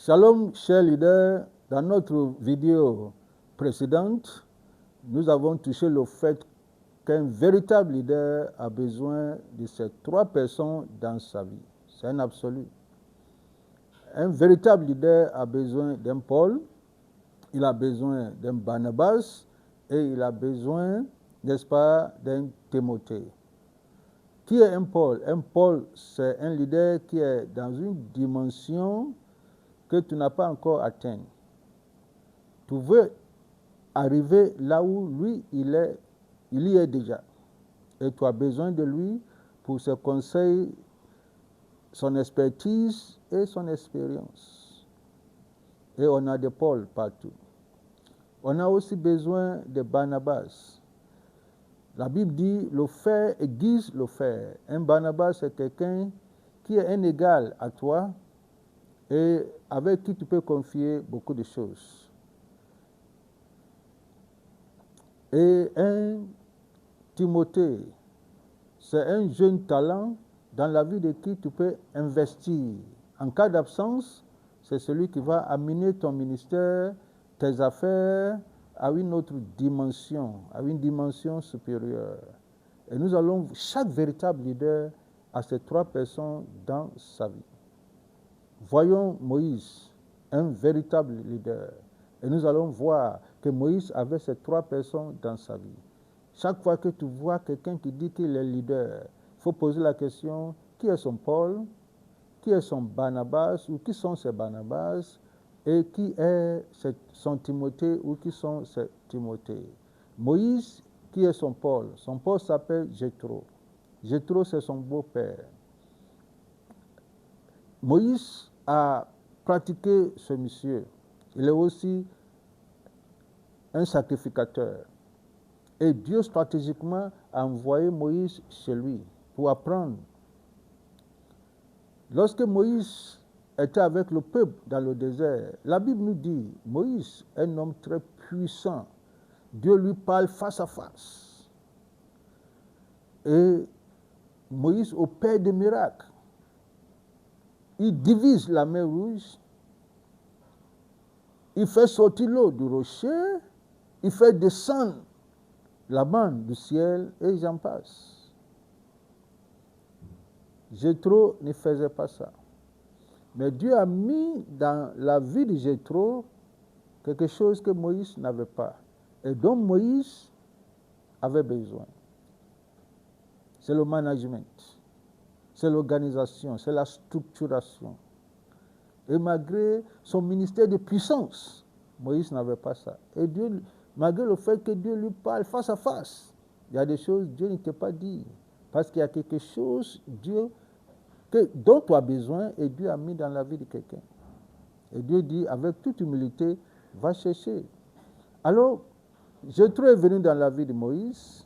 Shalom, chers leaders. Dans notre vidéo précédente, nous avons touché le fait qu'un véritable leader a besoin de ces trois personnes dans sa vie. C'est un absolu. Un véritable leader a besoin d'un Paul, il a besoin d'un Barnabas et il a besoin, n'est-ce pas, d'un Timothée. Qui est un Paul? Un Paul, c'est un leader qui est dans une dimension que tu n'as pas encore atteinte. Tu veux arriver là où lui, il y est déjà. Et tu as besoin de lui pour ses conseils, son expertise et son expérience. Et on a des Paul partout. On a aussi besoin de Barnabas. La Bible dit, le fer aiguise le fer. Un Barnabas, c'est quelqu'un qui est un égal à toi et avec qui tu peux confier beaucoup de choses. Et un Timothée, c'est un jeune talent dans la vie de qui tu peux investir. En cas d'absence, c'est celui qui va amener ton ministère, tes affaires à une autre dimension, à une dimension supérieure. Et nous allons, chaque véritable leader a ces trois personnes dans sa vie. Voyons Moïse, un véritable leader. Et nous allons voir que Moïse avait ces trois personnes dans sa vie. Chaque fois que tu vois quelqu'un qui dit qu'il est leader, il faut poser la question, qui est son Paul, qui est son Barnabas, ou qui sont ces Barnabas, et qui est son Timothée, ou qui sont ces Timothées. Moïse, qui est son Paul? Son Paul s'appelle Jéthro. Jéthro, c'est son beau-père. Moïse a pratiqué ce monsieur. Il est aussi un sacrificateur. Et Dieu stratégiquement a envoyé Moïse chez lui pour apprendre. Lorsque Moïse était avec le peuple dans le désert, la Bible nous dit, Moïse, un homme très puissant, Dieu lui parle face à face. Et Moïse opère des miracles. Il divise la mer Rouge, il fait sortir l'eau du rocher, il fait descendre la manne du ciel, et j'en passe. Jéthro ne faisait pas ça. Mais Dieu a mis dans la vie de Jéthro quelque chose que Moïse n'avait pas, et dont Moïse avait besoin. C'est le management, c'est l'organisation, c'est la structuration. Et malgré son ministère de puissance, Moïse n'avait pas ça. Et Dieu, malgré le fait que Dieu lui parle face à face, il y a des choses que Dieu ne t'a pas dit. Parce qu'il y a quelque chose, dont tu as besoin, et Dieu a mis dans la vie de quelqu'un. Et Dieu dit, avec toute humilité, va chercher. Alors, Jéthro est venu dans la vie de Moïse.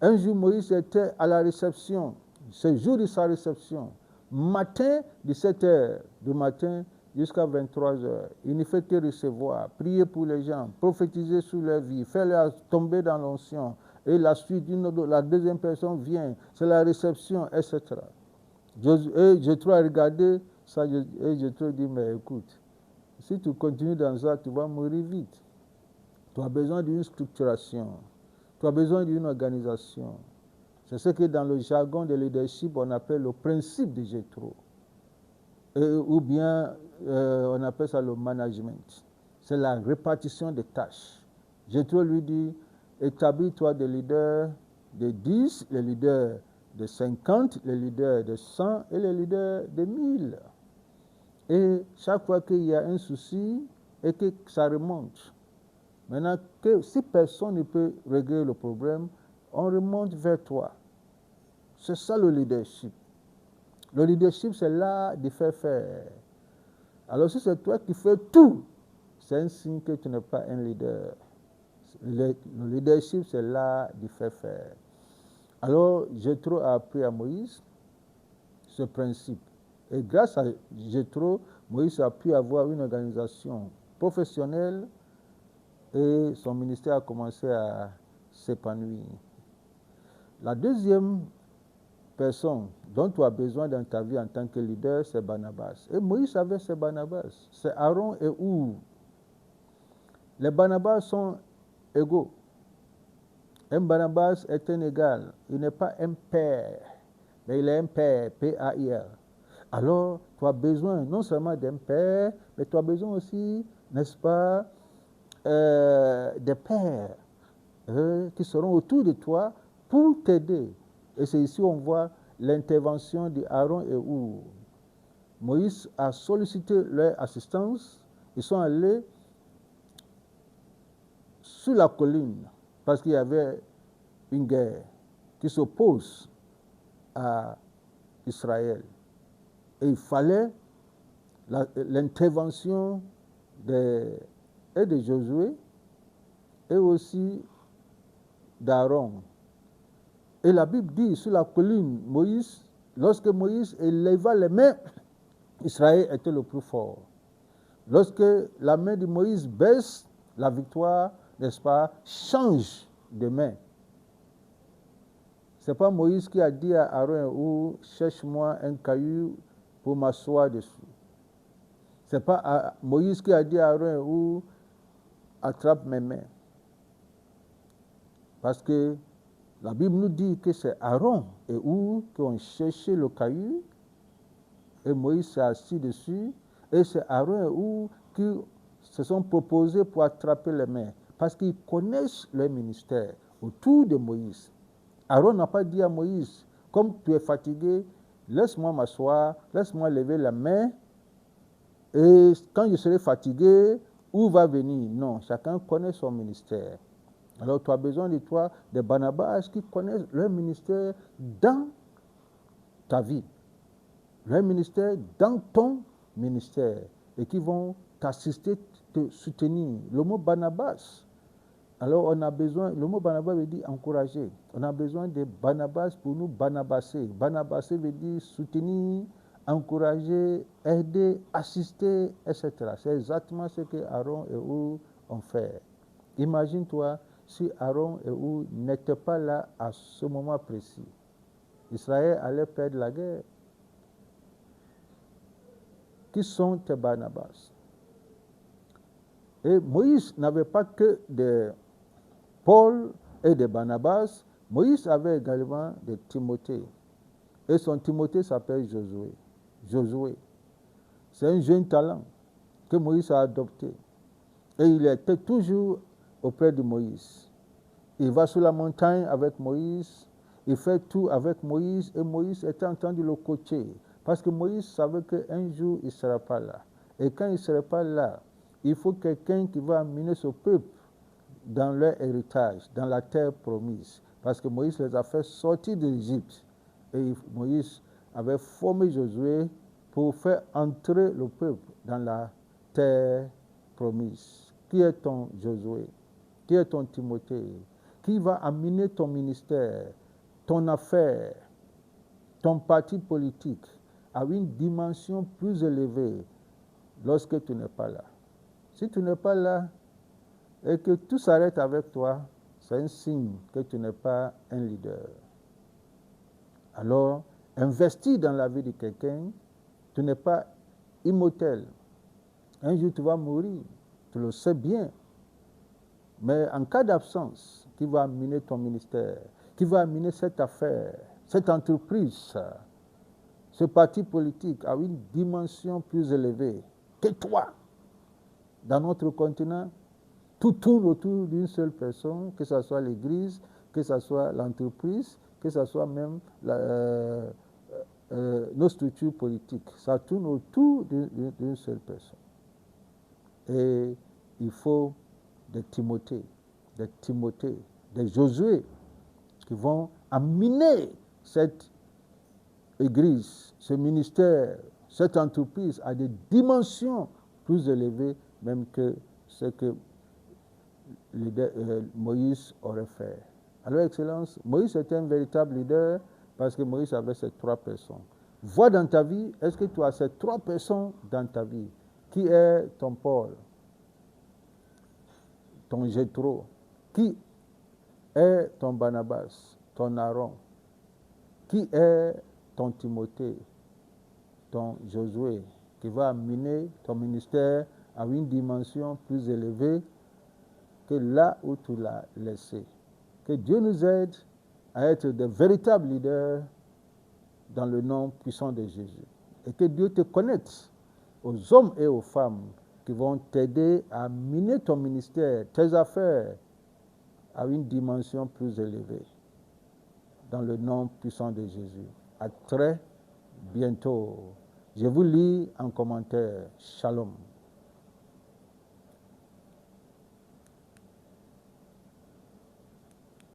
Un jour, Moïse était à la réception. C'est le jour de sa réception. Matin, 17h du matin jusqu'à 23h. Il ne fait que recevoir, prier pour les gens, prophétiser sur leur vie, faire-les tomber dans l'onction. Et la suite, la deuxième personne vient. C'est la réception, etc. Et Jéthro a regardé ça, et Jéthro dit, mais écoute, si tu continues dans ça, tu vas mourir vite. Tu as besoin d'une structuration. Tu as besoin d'une organisation. C'est ce que dans le jargon de leadership, on appelle le principe de Jéthro. Ou bien, on appelle ça le management. C'est la répartition des tâches. Jéthro lui dit, établis-toi des leaders de 10, les leaders de 50, les leaders de 100 et les leaders de 1000. Et chaque fois qu'il y a un souci et que ça remonte, maintenant, si personne ne peut régler le problème, on remonte vers toi. C'est ça le leadership. Le leadership, c'est l'art de faire faire. Alors si c'est toi qui fais tout, c'est un signe que tu n'es pas un leader. Le leadership, c'est l'art de faire faire. Alors, Jéthro a appris à Moïse ce principe. Et grâce à Jéthro, Moïse a pu avoir une organisation professionnelle et son ministère a commencé à s'épanouir. La deuxième personne dont tu as besoin dans ta vie en tant que leader, c'est Barnabas. Et Moïse avait ses Barnabas. C'est Aaron et Hur. Les Barnabas sont égaux. Un Barnabas est un égal. Il n'est pas un père, mais il est un père, P-A-I-R. Alors, tu as besoin non seulement d'un père, mais tu as besoin aussi, n'est-ce pas, des pères qui seront autour de toi pour t'aider. Et c'est ici où on voit l'intervention d'Aaron et Hur. Moïse a sollicité leur assistance. Ils sont allés sur la colline parce qu'il y avait une guerre qui s'oppose à Israël. Et il fallait l'intervention de Josué et aussi d'Aaron. Et la Bible dit, sur la colline, lorsque Moïse éleva les mains, Israël était le plus fort. Lorsque la main de Moïse baisse, la victoire, n'est-ce pas, change de main. Ce n'est pas Moïse qui a dit à Aaron, cherche-moi un caillou pour m'asseoir dessus. Ce n'est pas Moïse qui a dit à Aaron, attrape mes mains. Parce que la Bible nous dit que c'est Aaron et Hur qui ont cherché le caillou et Moïse s'est assis dessus et c'est Aaron et Hur qui se sont proposés pour attraper les mains parce qu'ils connaissent leur ministère autour de Moïse. Aaron n'a pas dit à Moïse, comme tu es fatigué, laisse-moi m'asseoir, laisse-moi lever la main et quand je serai fatigué, où va venir? Non, chacun connaît son ministère. Alors tu as besoin de toi, des Barnabas qui connaissent leur ministère dans ta vie, leur ministère dans ton ministère et qui vont t'assister, te soutenir. Le mot Barnabas, alors on a besoin, le mot Barnabas veut dire encourager. On a besoin de Barnabas pour nous Barnabasser. Barnabasser veut dire soutenir, encourager, aider, assister, etc. C'est exactement ce que Aaron et Hur ont fait. Imagine-toi si Aaron et Hur n'étaient pas là à ce moment précis. Israël allait perdre la guerre. Qui sont tes Barnabas? Et Moïse n'avait pas que des Paul et des Barnabas. Moïse avait également des Timothée. Et son Timothée s'appelle Josué. Josué. C'est un jeune talent que Moïse a adopté. Et il était toujours auprès de Moïse. Il va sur la montagne avec Moïse, il fait tout avec Moïse, et Moïse était en train de le coacher. Parce que Moïse savait qu'un jour, il ne sera pas là. Et quand il ne sera pas là, il faut quelqu'un qui va amener ce peuple dans leur héritage, dans la terre promise. Parce que Moïse les a fait sortir de l'Égypte. Et Moïse avait formé Josué pour faire entrer le peuple dans la terre promise. Qui est ton Josué? Qui est ton Timothée? Qui va amener ton ministère, ton affaire, ton parti politique à une dimension plus élevée lorsque tu n'es pas là? Si tu n'es pas là et que tout s'arrête avec toi, c'est un signe que tu n'es pas un leader. Alors, investis dans la vie de quelqu'un, tu n'es pas immortel. Un jour, tu vas mourir, tu le sais bien. Mais en cas d'absence, qui va amener ton ministère, qui va amener cette affaire, cette entreprise, ce parti politique à une dimension plus élevée que toi. Dans notre continent, tout tourne autour d'une seule personne, que ce soit l'Église, que ce soit l'entreprise, que ce soit même nos structures politiques. Ça tourne autour d'une seule personne. Et il faut des Timothée, des Josué qui vont amener cette Église, ce ministère, cette entreprise à des dimensions plus élevées même que ce que Moïse aurait fait. Alors, Excellence, Moïse était un véritable leader parce que Moïse avait ces trois personnes. Vois dans ta vie, est-ce que tu as ces trois personnes dans ta vie? Qui est ton Paul? Ton Jéthro? Qui est ton Barnabas? Ton Aaron? qui est ton Timothée, ton Josué, qui va amener ton ministère à une dimension plus élevée que là où tu l'as laissé. Que Dieu nous aide à être de véritables leaders dans le nom puissant de Jésus. Et que Dieu te connecte aux hommes et aux femmes qui vont t'aider à mener ton ministère, tes affaires, à une dimension plus élevée. Dans le nom puissant de Jésus. À très bientôt. Je vous lis en commentaire. Shalom.